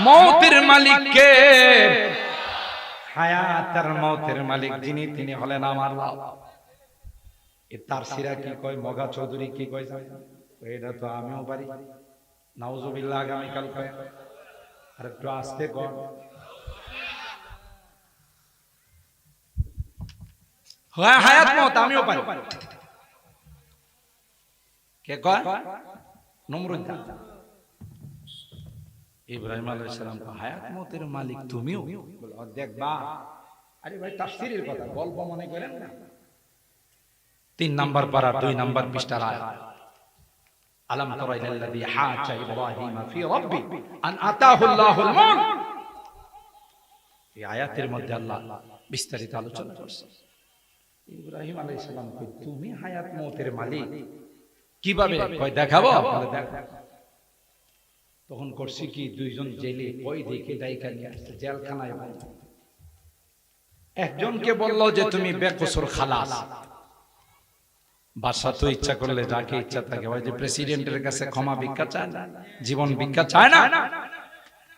মওতের মালিক কে? হায়াত আর মওতের মালিক যিনি, তিনি হলেন আমার রব। তার সিরা কি কয়, মগা চৌধুরী কি কয়, এটা তো আমিও পারি। নাউজুবিল্লাহ, আগামীকাল কয় আর একটু আসতে কর। হায়াত মওত আমিও পারি। কে কয়? নমরুদ। ইব্রাহিম আলাইহিস সালাম হায়াত মওতের মালিক তুমিও? দেখবা, আরে ভাই তাফসীরের কথা, গল্প মনে করেন না। 3 নাম্বার পারা 2 নাম্বার পৃষ্ঠার আয়াত, আলাম তারা ইলাল্লাযী হাজা ইব্রাহিম ফি রাব্বি আন আতাহু আল্লাহুল মুলক। এই আয়াতের মধ্যে আল্লাহ বিস্তারিত আলোচনা করেছেন। ইব্রাহিম আলাইহিস সালাম কই তুমি হায়াত মওতের মালিক কিভাবে? কয় দেখাবো। বলে দেখ। তখন করছি কি, দুইজন জেলে কই দেখে ডাইকা নিয়ে আসছে জেলখানায়। একজনকে বলল যে তুমি বেকসুর খালাস। বাদশা তো ইচ্ছা করলে যাকে ইচ্ছা থাকে, ওই যে প্রেসিডেন্টের কাছে ক্ষমা ভিক্ষা চায় না, জীবন ভিক্ষা চায় না।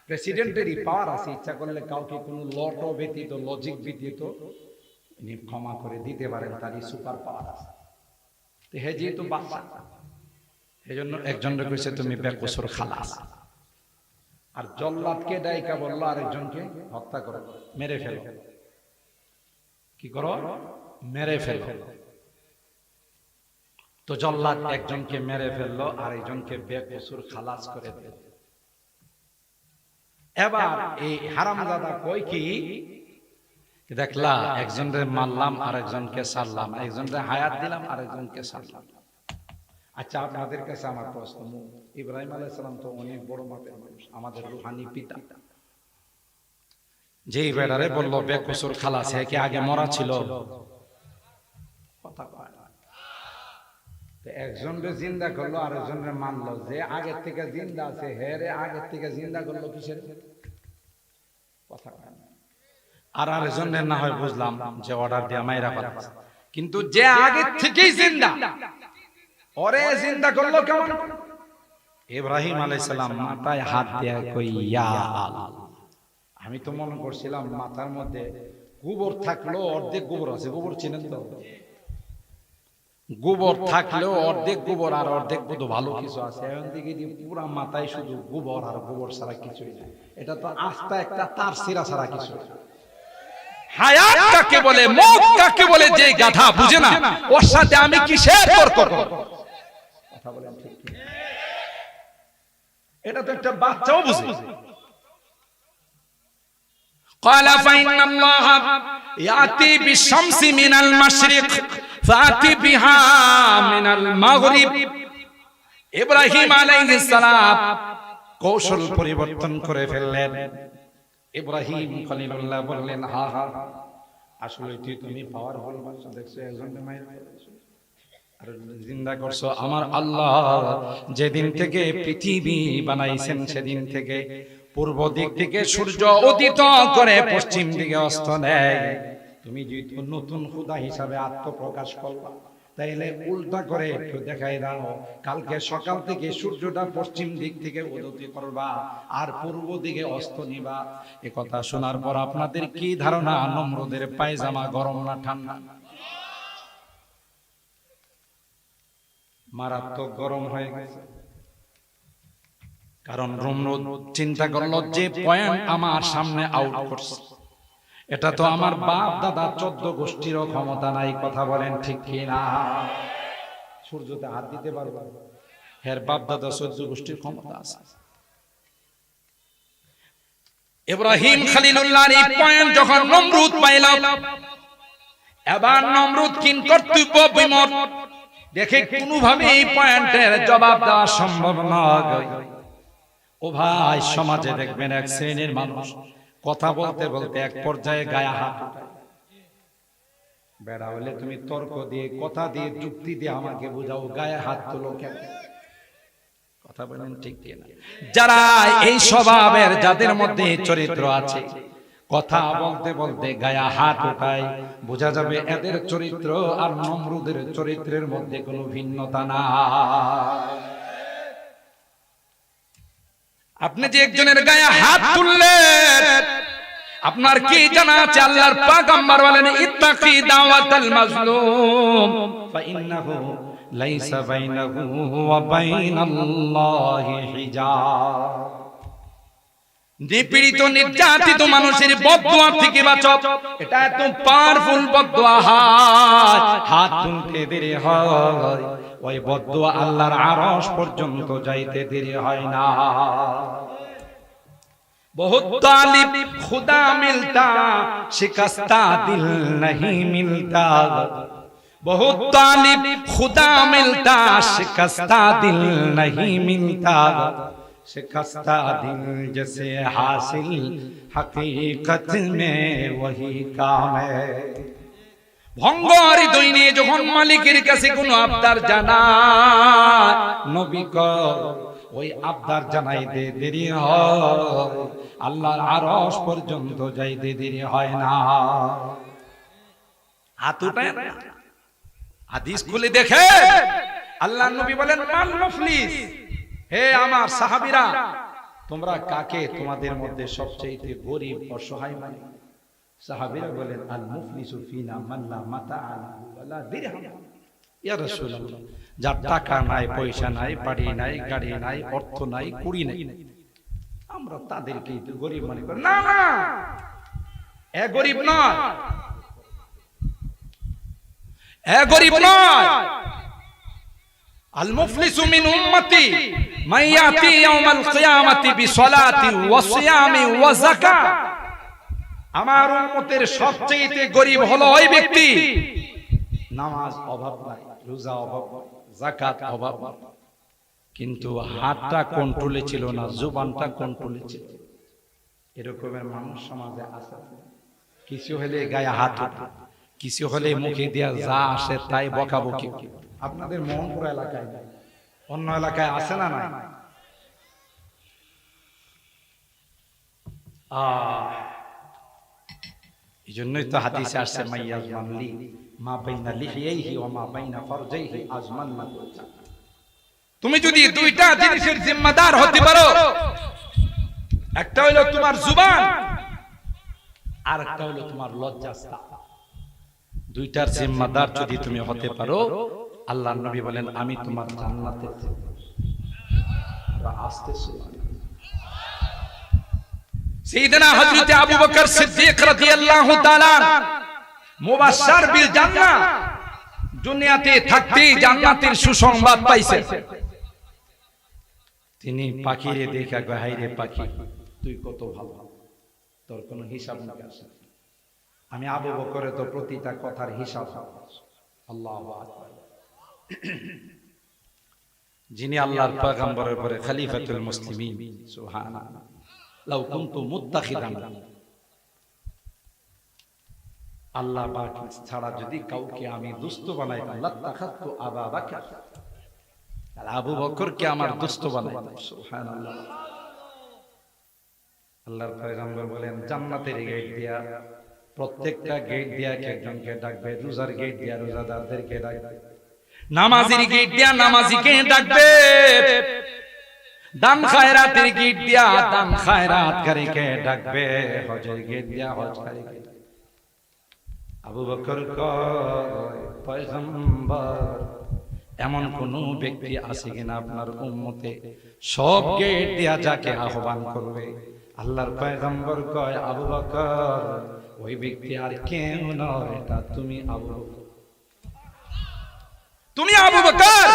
প্রেসিডেন্টেরই পাওয়ার আছে, ইচ্ছা করলে কাউকে কোনো লট ব্যতীত, লজিক ব্যতীত ইনি ক্ষমা করে দিতে পারেন, তারই সুপার পাওয়ার আছে। তো হে যেহেতু বাদশা, এজন্য একজনকে কইছে তুমি বেকসুর খালাস। আর জল্লাদকে ডাইকা বলল আরেকজনকে হত্যা করো, মেরে ফেলো। কি করো? মেরে ফেলো। তো জল্লাদ একজনকে মেরে ফেললো, আর একজনকে বেকসুর খালাস করে দিল। এবার এই হারামজাদা কই কি দেখলা, একজনকে মারলাম আর একজনকে ছাড়লাম, একজনকে হায়াত দিলাম আর একজনকে ছাড়লাম। আচ্ছা, আপনাদের কাছে আমার প্রশ্ন, ইব্রাহিম আলাইহিস সালাম তো অনেক বড় মাপের মানুষ, আমাদের রূহানি পিতা। যেই বেড়ারে বলল বেকসুর খালাস, হে কি আগে মরা ছিল? কথা কয় না। একজনকে জিন্দা করলো আর একজনকে মানলো। যে আগের থেকে জিন্দা আছে, হে রে আগের থেকে জিন্দা করলো কিসের? কথা কয় না। আর আরেকজনের না হয় বুঝলাম যে অর্ডার দিয়ে মাইরা ফেলছে, কিন্তু যে আগের থেকেই জিন্দা, ওরে জিন্দা করলো কেমন? ইব্রাহিম আলাইহিস সালাম মাথায় হাত দিয়ে কই ইয়া আল্লাহ। আমি তো মনে করছিলাম মাথার মধ্যে গোবর থাকলো, অর্ধেক গোবর আছে। গোবর চিনেন তো? গোবর থাকলেও অর্ধেক গোবর আর অর্ধেক বোধ ভালো কিছু আছে। এখন দিকে পুরা মাথায় শুধু গোবর আর গোবর ছাড়া কিছুই না। এটা তো আস্তা একটা তার সিরা ছাড়া কিছু। হায়াত কাকে বলে, মওত কাকে বলে, যে গাধা বুঝে না, ওর সাথে আমি কিসের তর্ক করব? কথা বলেন ঠিক কি? এটা তো একটা বাচ্চাও বুঝে। قال فإن الله يأتي بالشمس من المشرق فأتي بها من المغرب। ইব্রাহিম আলাইহিস সালাম কৌশল পরিবর্তন করে ফেললেন। ইব্রাহিম খলিলুল্লাহ বললেন, হা হা, আসলে তুমি পাওয়ারফুল বাচ্চা দেখছো, একজনকে মাইর ফেলেছো আর জিন্দা করছো। আমার আল্লাহ যেদিন থেকে পৃথিবী বানাইছেন সেদিন থেকে পূর্ব দিক থেকে সূর্য উদিত করে পশ্চিম দিকে অস্ত নেয়। তুমি যদি নতুন খোদা হিসাবে আত্মপ্রকাশ করবা, তাইলে উল্টা করে একটু দেখাই দাও, কালকে সকাল থেকে সূর্যটা পশ্চিম দিক থেকে উদিত করবা আর পূর্ব দিকে অস্ত নিবা। এ কথা শোনার পর আপনাদের কি ধারণা, নমরুদের পায়জামা গরম না ঠান্ডা? মারাত্মক গরম হয়ে গেছে। কারণ নমরুদ চিন্তা করলো যে পয়েন্ট আমার সামনে আউট করছে, এটা তো আমার বাপ দাদা 14 গোষ্ঠীরও ক্ষমতা নাই। কথা বলেন ঠিক কিনা? সূর্যতে হাত দিতে পারবে? এর বাপ দাদা 14 গোষ্ঠীর ক্ষমতা আছে। ইব্রাহিম খলিলুল্লাহর এই পয়েন্ট যখন নমরুদ পাইল, এবার নমরুদ কিন কর্তব্য বিমত দেখে কোনোভাবে এই পয়েন্টের জবাব দেওয়া সম্ভব নয়। ও ভাই, সমাজে দেখবেন এক শ্রেণীর মানুষ কথা বলতে বলতে এক পর্যায়ে গায়ে হাত উঠায়। বেড়া হলে তুমি তর্ক দিয়ে, কথা দিয়ে, যুক্তি দিয়ে আমাকে বুঝাও, গায়ে হাত তোলো কেন? কথা বলেন ঠিক কিনা? যারা এই স্বভাবের, যাদের মধ্যে চরিত্র আছে, কথা বলতে বলতে গায়ে হাত উঠায়, বোঝা যাবে এদের চরিত্র আর নমরুদের চরিত্রের মধ্যে কোনো ভিন্নতা না। আপনি যে একজনের গায়ে হাত তুললেন, আপনার কি জানা আছে? আল্লাহর পয়গম্বর বলেন, ইত্তাকি দাওয়াতাল মাজলুম ফাইন্নাহু লাইসা বাইনাহু ওয়া বাইনাল্লাহি হিজাব। নিপীড়িত নির্যাতিত মানুষের বদদুয়া থেকে বাঁচো। এটা এত পাওয়ারফুল বদদুয়া, হাত তুলতে দেরি হয়, ওই বদদুয়া আল্লাহর আরশ পর্যন্ত যাইতে দেরি হয় না। बहुत तालिब खुदा मिलता शिकस्ता दिल नहीं मिलता, बहुत तालिब खुदा मिलता शिकस्ता दिल नहीं मिलता, शिकस्ता दिल जैसे हासिल हकीकत में वही काम है। ভঙ্গর হৃদয় নিয়ে যখন মালিকের কাছে কোনো আবদার জানায়, নবী কয় ওই আবদার জানাইতে দেরি হয়, আল্লাহর আরশ পর্যন্ত যাইতে দেরি হয় না। হাত উঠায় হাদিস খুলে দেখে আল্লাহর নবী বলেন, মাল মুফলিস, হে আমার সাহাবীরা, তোমরা কাকে তোমাদের মধ্যে সবচেয়ে গরিব অসহায় মানে? সাহাবীরা বলেন, আল মুফলিসু ফিনা মান লা মাতাআ ওয়ালা দিরহাম। ইয়া রাসূলুল্লাহ, যার টাকা নাই, পয়সা নাই, বাড়ি নাই, গাড়ি নাই, অর্থ নাই, কুড়ি নাই, আমরা তাদেরকে গরিব মনে করি। না না, এ গরিব নয়, এ গরিব নয়। আল মুফলিসু মিন উম্মতি মান ইয়াতি ইয়াউমাল কিয়ামাতি বিসলাতি ওয়া সিয়ামি ওয়া যাকাত। আমার উম্মতের সবচেয়ে গরিব হলো ওই ব্যক্তি, নামাজ অভাব নাই, রোজা অভাব নাই, যাকাত অভাব নাই, কিন্তু হাতটা কন্ট্রোলে ছিল না, জুবানটা কন্ট্রোলে ছিল। এরকমের মানুষ সমাজে আছে। কিছু হলে গায়ে হাত ওঠে, কিছু হলে মুখে দিয়া যা আসে তাই বকাবকি। আপনাদের মোহনপুর এলাকায়, অন্য এলাকায় আছে না নাই? এই জন্যই তো হাদিসে আসছে, মাইয়াজমান লি মা বাইনা লিহিয়াইহি ওয়া মা বাইনা ফারজাইহি আজমান না। তুমি যদি দুইটা জিনিসের জিম্মাদার হতে পারো, একটা হলো তোমার জুবান, আর একটা হলো তোমার লজ্জাস্থান। দুইটার জিম্মাদার যদি তুমি হতে পারো, আল্লাহর নবী বলেন, আমি তোমার জান্নাতে আসতেছি। সাইয়েদনা হযরত আবু বকর সিদ্দিক রাদিয়াল্লাহু তাআলা মুবাশশার বিল জান্নাহ, দুনিয়াতে থাকতেই জান্নাতের সুসংবাদ পাইছেন। তিনি পাখিরে দেখা কয়, হায় রে পাখি, তুই কত ভালো, তোর কোনো হিসাব নিকাশ নেই। আমি আবু বকরের তো প্রতিটা কথার হিসাব। আল্লাহু আকবার। যিনি আল্লাহর পয়গম্বরের পরে খলিফাতুল মুসলিমিন, সুবহানাল্লাহ। লাউ কুনতু মুত্তাখিদান, আল্লাহ পাক ছাড়া যদি কাউকে আমি দোস্ত বানাইতাম, লাত্তাখাতু আবু বকর, আবু বকরকে আমার দোস্ত বানাইতাম। সুবহানাল্লাহ। আল্লাহর পয়গম্বর বলেন, জান্নাতের গেট দিয়া, প্রত্যেকটা গেট দিয়া একজনকে ডাকবে, রোজার গেট দিয়া রোজাদারদেরকে ডাকবে, নামাজের গেট দিয়া নামাজিকে ডাকবে, দান খায়রাতের গেট দিয়া দান খায়রাতকারীকে ডাকবে, হজের গেট দিয়া হজকারীকে। আবু বকর কয়, পয়গম্বর, এমন কোন ব্যক্তি আছে কিনা আপনার উম্মতে সব গেট দিয়া যাকে আহ্বান করবে? আল্লাহর পয়গম্বর কয়, আবু বকর, ওই ব্যক্তি আর কেউ নয়, এটা তুমি আবু বকর। তুমি আবু বকর,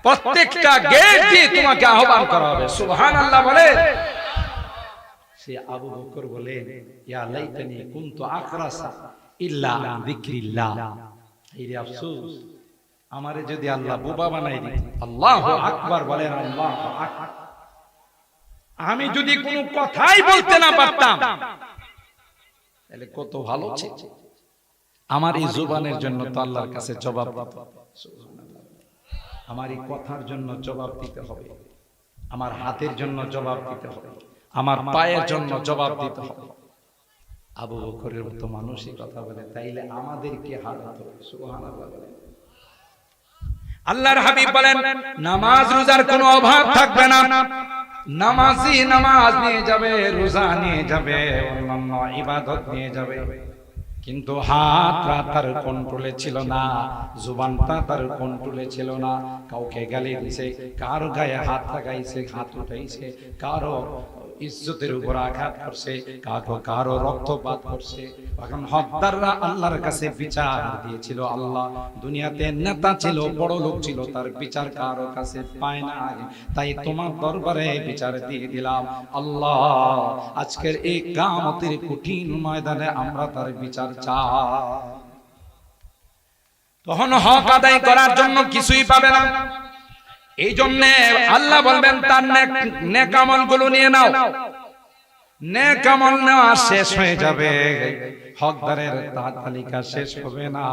প্রত্যেকটা গেট দিয়ে তোমাকে আহ্বান করা হবে। সুবহানাল্লাহ বলে। সে আবু বকর বলে, ইয়া লাইতানি কুনতু আকরাসা ইল্লা আন যিকরিল্লাহ। এই আফসোস, আমারে যদি আল্লাহ বোবা বানাই দিত। আল্লাহু আকবার বলেন, আল্লাহু আকবার। আমি যদি কোনো কথাই বলতে না পারতাম, তাহলে কত ভালো ছিল। আমার এই জবানের জন্য তো আল্লাহর কাছে জবাব দিতে হবে। আমার এই কথার জন্য জবাব দিতে হবে। আমার হাতের জন্য জবাব দিতে হবে, আমার পায়ের জন্য জবাব দিতে হবে। আবু বকরের মতো মানুষই কথা বলে, তাইলে আমাদের কি হাল হতো? সুবহানাল্লাহ। আল্লাহর হাবিব বলেন নামাজ রোজার কোনো অভাব থাকবে না, নামাজি নামাজ নিয়ে যাবে, রোজা নিয়ে যাবে, অন্যান্য ইবাদত নিয়ে যাবে, কিন্তু হাতটা তার কন্ট্রোলে ছিল না, জুবানটা তার কন্ট্রোলে ছিল না। কাউকে গালি দিছে, কারো গায়ে হাত লাগাইছে, হাত উঠাইছে, কারো ইজ্জতের উপর আঘাত করছে, কারো রক্তপাত করছে। এখন হদ্দাররা আল্লাহর কাছে বিচার দিয়েছিল। আল্লাহ দুনিয়াতে নেতা ছিল, বড় লোক ছিল, তার বিচার কারো কাছে পায় না, তাই তোমার দরবারে বিচার দিয়ে দিলাম। আল্লাহ আজকের এই কিয়ামতের কঠিন ময়দানে আমরা তার বিচার চাই। তখন হক আদায় করার জন্য কিছুই পাবে না। এই জন্য আল্লাহ বলবেন তার নেক আমলগুলো নিয়ে নাও। নেক আমল নেওয়া শেষ হয়ে যাবে, হকদারের তালিকা শেষ হবে না।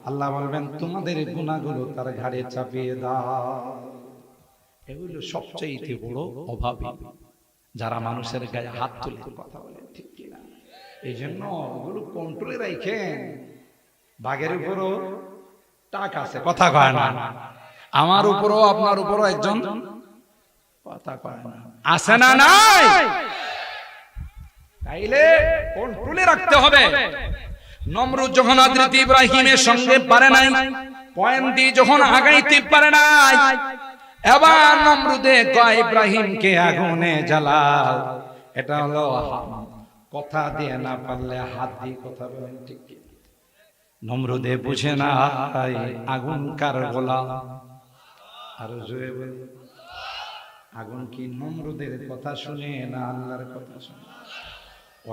আল্লাহ বলবেন তোমাদের গুনাহগুলো তার ঘাড়ে চাপিয়ে দাও। এগুলো সবচেয়ে বড় অভাবী, যারা মানুষের গায়ে হাত তুলে কথা বলে, ঠিক কিনা? এই জন্য ওগুলো কন্ট্রোলে রাখেন। বাঘের উপরও টাক আছে, কথা কয় না। আমার উপরও আপনার উপরও একজন কথা কয় না, আছে না? নাই? তাইলে কন্ট্রোলে রাখতে হবে। নমরুদ যখন হযরত ইব্রাহিমের সঙ্গে পারে নাই, পয়েন্ট দিয়ে যখন আগাইতে পারে নাই, এবার নমরুদে কয় ইব্রাহিমকে আগুনে জ্বালাও। এটা হলো কথা দিয়ে না পারলে হাত দিয়ে কথা বলেন, ঠিক কি? নমরুদে বুঝে না আগুন কার গোলাম। আর জোরে বলে, আগুন কি নমরুদের কথা শুনে না আল্লাহর কথা শুনে?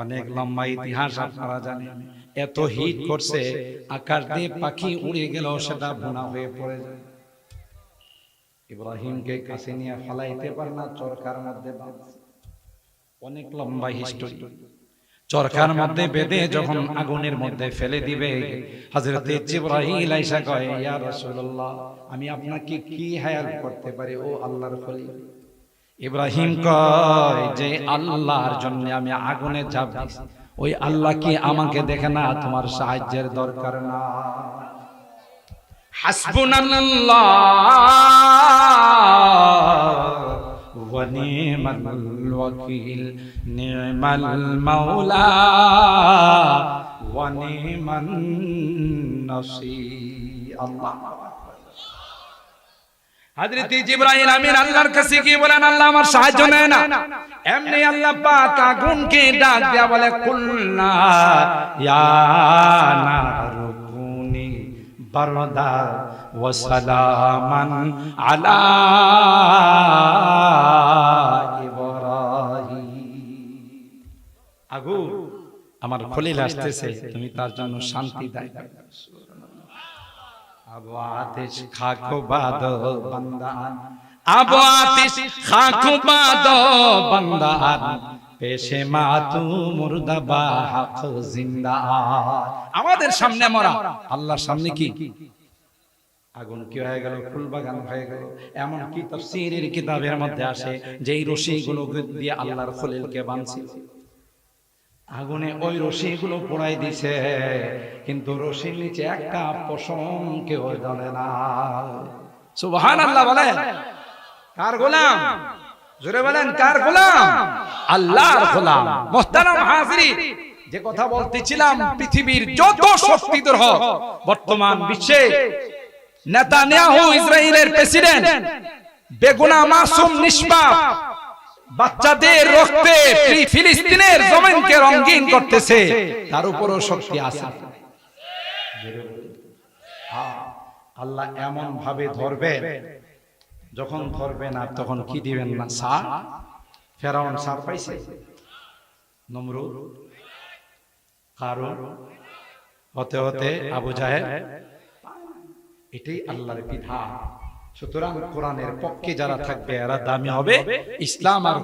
অনেক লম্বা ইতিহাস আপনারা জানেন। এত হিট করছে, আকাশ দিয়ে পাখি উড়ে গেল, সেটা ভুনা হয়ে পড়ে যায়। ইব্রাহিমকে কাছে নিয়ে ফলাইতে পারে না, চরকার মধ্যে বাঁধছে। অনেক লম্বা হিস্টোরি। চরকার মধ্যে বেঁধে যখন আগুনের মধ্যে ফেলে দিবে, হযরত জিবরাইল আইসা কয়, ইয়া রাসূলুল্লাহ, আমি আপনাকে কি হেল্প করতে পারি ও আল্লাহর খলিল? ইব্রাহিম কয় যে আল্লাহর জন্য আমি আগুনে ঝাঁপ দিছি, ওই আল্লাহ কি আমাকে দেখে না? তোমার সাহায্যের দরকার না। হাসবুনাল্লাহ ওয়া নি'মাল ওয়াকিল, নি'মাল মাওলা ওয়া নি'মান নাসীর। আল্লাহ। হযরত জিবরাইল আমিন আল্লাহর কাছে গিয়ে বলেন, আল্লাহ আমার সাহায্য নেয় না। এমনি আল্লাহ পাক আগুনকে ডাক দেয়া বলে, কুলনা ইয়া নারু কুনি বারদা ওয়া সালামান আলা ইব্রাহিম। আগুন, আমার খলিল আসতেছে, তুমি তার জন্য শান্তি দাও। আবু আতিশ খাকো বাদো বান্দান, আবু আতিশ খাকো বাদো বান্দান, পেশে মাতু মুর্দাবা হক জিন্দা। আমাদের সামনে মরা, আল্লাহর সামনে কি আগুন কি হয়ে গেল? ফুলবাগান হয়ে গেল। এমন কি তাফসীরের কিতাবের মধ্যে আসে যে এই রশিগুলো দিয়ে আল্লাহর খলিলকে বাঁধছিল। আগুনে ওই রশিগুলো পোড়াই দিছে, কিন্তু রশির নিচে একটা পশম কেউ জ্বলে না। সুবহানাল্লাহ বলে। কার গোলাম? জোরে বলেন, কার গোলাম? আল্লাহর গোলাম। মুহতারাম হাজিরিন, যে কথা বলতেছিলাম, পৃথিবীর যত শক্তিধর হোক, বর্তমান বিশ্বে নেতানিয়াহু ইসরায়েলের প্রেসিডেন্ট, বেগুনাহ মাসুম নিষ্পাপ বাচ্চাদের রক্তে ফিলিস্তিনের জমিনকে রঙিন করতেছে, তার উপরও শক্তি আছে। আল্লাহ এমন ভাবে ধরবে, যখন ধরবে না তখন কি দিবেন না? সার। ফেরাউন সার পাইছে, নমরুদ, কারুন, হতে হতে আবু জাহেল। এটাই আল্লাহর বিধান। সুতরাং কোরআনের পক্ষে যারা থাকবে এরা দামি হবে, ইসলাম আর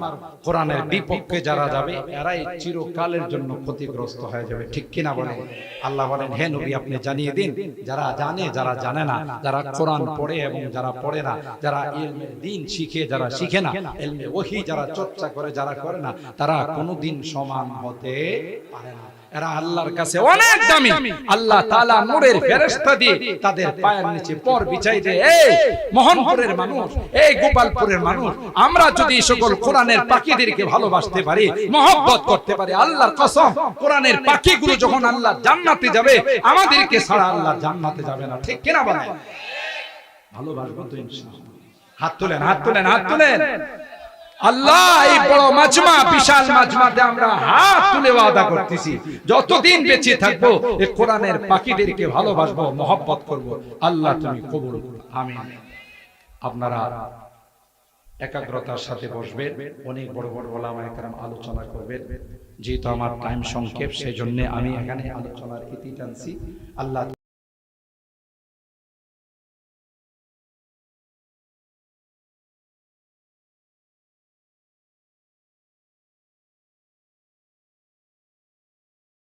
কোরআনের বিপক্ষে যারা যাবে এরাই চিরকালের জন্য ক্ষতিগ্রস্ত হয়ে যাবে। ঠিক কিনা বলেন? আল্লাহ বলেন, হে নবী আপনি জানিয়ে দিন, যারা জানে যারা জানে না, যারা কোরআন পড়ে এবং যারা পড়ে না, যারা ইলমে দ্বীন শিখে যারা শিখে না, ইলমে ওহী যারা চর্চা করে যারা করে না, তারা কোনোদিন সমান হতে পারে না। এরা আল্লাহর কাছে অনেক দামি। আল্লাহ তাআলা নূরের ফেরেশতা দিয়ে তাদের পায়ের নিচে পর বিছাই দেয়। এই মোহনপুরের মানুষ, এই গোপালপুরের মানুষ, আমরা যদি সকল কোরআনের পাখিদেরকে ভালোবাসতে পারি, মহব্বত করতে পারি, আল্লাহর কসম কোরআনের পাখিগুলো যখন আল্লাহ জান্নাতে যাবে, আমাদেরকে ছাড়া আল্লাহ জান্নাতে যাবে না। ঠিক কিনা বলেন? ভালোবাসবো তো ইনশাআল্লাহ। হাত তোলেন, হাত তোলেন, হাত তোলেন। আল্লাহ এই বড় মাজমা, বিশাল মাজমাতে আমরা হাত তুলে ওয়াদা করতেছি, যতদিন বেঁচে থাকবো এই কোরআনের পাখিদেরকে ভালোবাসবো, মহব্বত করব। আল্লাহ তুমি কবুল করো, আমিন। আপনারা একাগ্রতার সাথে বসবেন, অনেক বড় বড় ওলামায়ে কেরাম আলোচনা করবেন। যেহেতু আমার টাইম সংক্ষেপ, সেজন্য আমি এখানে আলোচনার ইতি টানছি। আল্লাহ